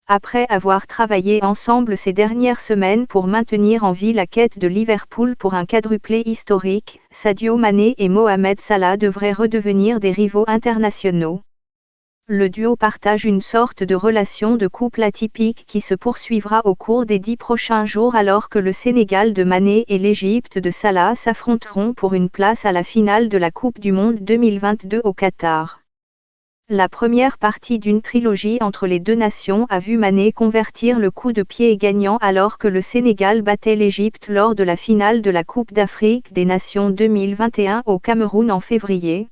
Après avoir travaillé ensemble ces dernières semaines pour maintenir en vie la quête de Liverpool pour un quadruplé historique, Sadio Mané et Mohamed Salah devraient redevenir des rivaux internationaux. Le duo partage une sorte de relation de couple atypique qui se poursuivra au cours des 10 prochains jours alors que le Sénégal de Mané et l'Égypte de Salah s'affronteront pour une place à la finale de la Coupe du Monde 2022 au Qatar. La première partie d'une trilogie entre les deux nations a vu Mané convertir le coup de pied gagnant alors que le Sénégal battait l'Égypte lors de la finale de la Coupe d'Afrique des Nations 2021 au Cameroun en février.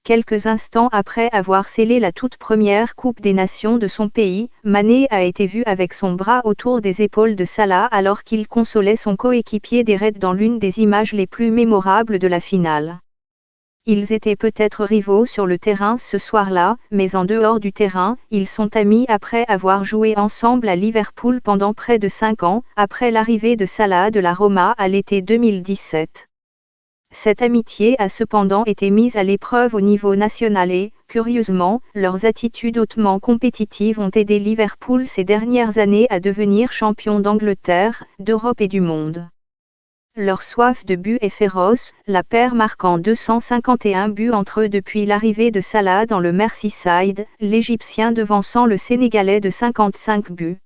Quelques instants après avoir scellé la toute première Coupe des Nations de son pays, Mané a été vu avec son bras autour des épaules de Salah alors qu'il consolait son coéquipier des Reds dans l'une des images les plus mémorables de la finale. Ils étaient peut-être rivaux sur le terrain ce soir-là, mais en dehors du terrain, ils sont amis après avoir joué ensemble à Liverpool pendant près de 5 ans, après l'arrivée de Salah de la Roma à l'été 2017. Cette amitié a cependant été mise à l'épreuve au niveau national et, curieusement, leurs attitudes hautement compétitives ont aidé Liverpool ces dernières années à devenir champion d'Angleterre, d'Europe et du monde. Leur soif de but est féroce, la paire marquant 251 buts entre eux depuis l'arrivée de Salah dans le Merseyside, l'Égyptien devançant le Sénégalais de 55 buts.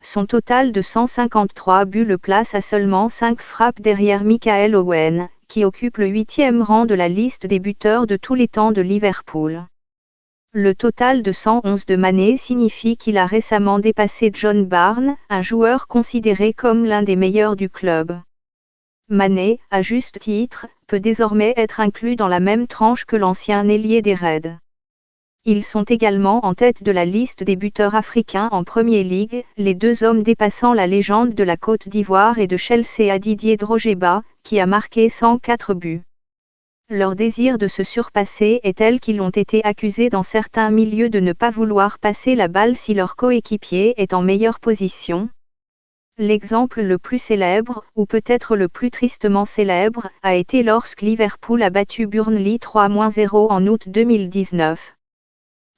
Son total de 153 buts le place à seulement 5 frappes derrière Michael Owen, qui occupe le 8e rang de la liste des buteurs de tous les temps de Liverpool. Le total de 111 de Mané signifie qu'il a récemment dépassé John Barnes, un joueur considéré comme l'un des meilleurs du club. Mané, à juste titre, peut désormais être inclus dans la même tranche que l'ancien ailier des Reds. Ils sont également en tête de la liste des buteurs africains en Premier League, les deux hommes dépassant la légende de la Côte d'Ivoire et de Chelsea à Didier Drogba, qui a marqué 104 buts. Leur désir de se surpasser est tel qu'ils ont été accusés dans certains milieux de ne pas vouloir passer la balle si leur coéquipier est en meilleure position. L'exemple le plus célèbre, ou peut-être le plus tristement célèbre, a été lorsque Liverpool a battu Burnley 3-0 en août 2019.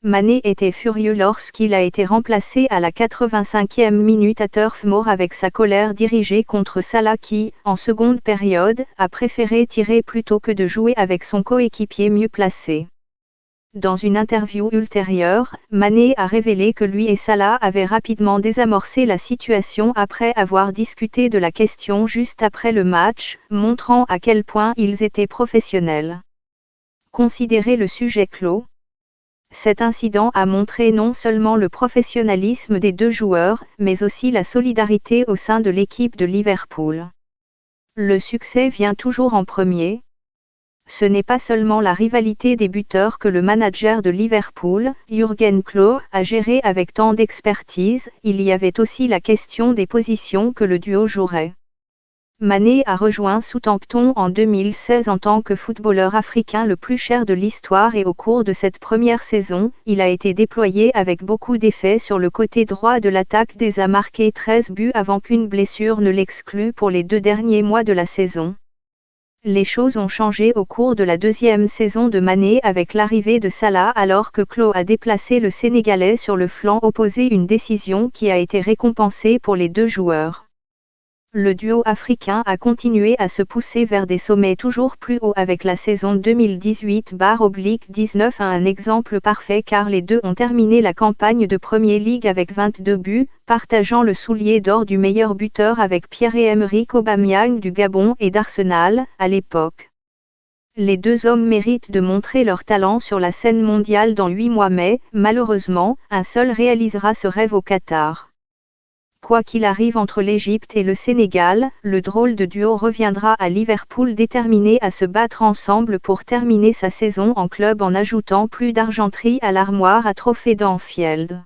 Mané était furieux lorsqu'il a été remplacé à la 85e minute à Turf Moor avec sa colère dirigée contre Salah qui, en seconde période, a préféré tirer plutôt que de jouer avec son coéquipier mieux placé. Dans une interview ultérieure, Mané a révélé que lui et Salah avaient rapidement désamorcé la situation après avoir discuté de la question juste après le match, montrant à quel point ils étaient professionnels. Considérez le sujet clos. Cet incident a montré non seulement le professionnalisme des deux joueurs, mais aussi la solidarité au sein de l'équipe de Liverpool. Le succès vient toujours en premier. Ce n'est pas seulement la rivalité des buteurs que le manager de Liverpool, Jürgen Klopp, a géré avec tant d'expertise, il y avait aussi la question des positions que le duo jouerait. Mané a rejoint Southampton en 2016 en tant que footballeur africain le plus cher de l'histoire et au cours de cette première saison, il a été déployé avec beaucoup d'effet sur le côté droit de l'attaque et a marqué 13 buts avant qu'une blessure ne l'exclue pour les 2 derniers mois de la saison. Les choses ont changé au cours de la deuxième saison de Mané avec l'arrivée de Salah alors que Klopp a déplacé le Sénégalais sur le flanc opposé, une décision qui a été récompensée pour les deux joueurs. Le duo africain a continué à se pousser vers des sommets toujours plus hauts avec la saison 2018/19 un exemple parfait car les deux ont terminé la campagne de Premier League avec 22 buts, partageant le soulier d'or du meilleur buteur avec Pierre-Emerick Aubameyang du Gabon et d'Arsenal, à l'époque. Les deux hommes méritent de montrer leur talent sur la scène mondiale dans 8 mois mais, malheureusement, un seul réalisera ce rêve au Qatar. Quoi qu'il arrive entre l'Égypte et le Sénégal, le drôle de duo reviendra à Liverpool déterminé à se battre ensemble pour terminer sa saison en club en ajoutant plus d'argenterie à l'armoire à trophées d'Anfield.